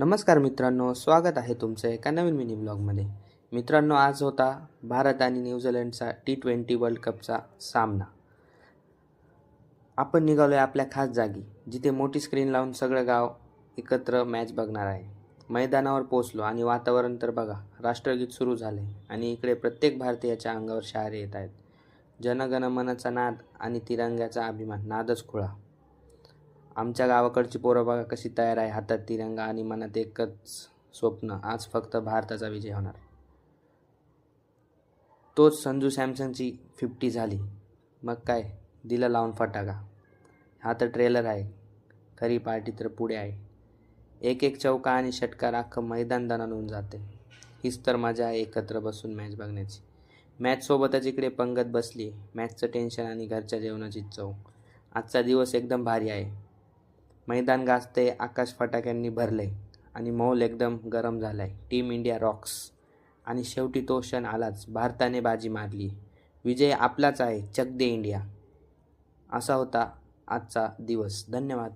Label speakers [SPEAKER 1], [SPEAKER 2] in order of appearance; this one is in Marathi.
[SPEAKER 1] नमस्कार मित्रांनो, स्वागत आहे तुमचं एका नवीन मिनी ब्लॉगमध्ये. मित्रांनो, आज होता भारत आणि न्यूझीलंडचा T20 वर्ल्ड कपचा सामना. आपण निघालो आहे आपल्या खास जागी, जिथे मोठी स्क्रीन लावून सगळं गाव एकत्र मॅच बघणार आहे. मैदानावर पोचलो आणि वातावरण तर बघा, राष्ट्रगीत सुरू झाले आणि इकडे प्रत्येक भारतीयाच्या अंगावर शहारे येत आहेत. जनगण मनचा नाद आणि तिरंग्याचा अभिमान, नादच खुळा. आमच्या गावाकडची पोरं बघा कशी तयार आहे, हातात तिरंगा आणि मनात एकच स्वप्न, आज फक्त भारताचा विजय होणार. तोच संजू सॅमसनची 50 झाली, मग काय दिलं लावून फटाका. हा तर ट्रेलर आहे, खरी पार्टी तर पुढे आहे. एक एक चौका आणि षटकार अख्खं मैदान दणाणून जाते. हीच तर मजा आहे एकत्र बसून मॅच बघण्याची. मॅचसोबतच इकडे पंगत बसली, मॅचचं टेन्शन आणि घरच्या जेवणाची चव. आजचा दिवस एकदम भारी आहे. मैदान गाजते, आकाश फटाक्यांनी भरले आणि माहोल एकदम गरम झाला आहे. Team India Roxx. आणि शेवटी तो क्षण आलाच, भारताने बाजी मारली. विजय आपलाच आहे, चक दे इंडिया. असा होता आजचा दिवस. धन्यवाद.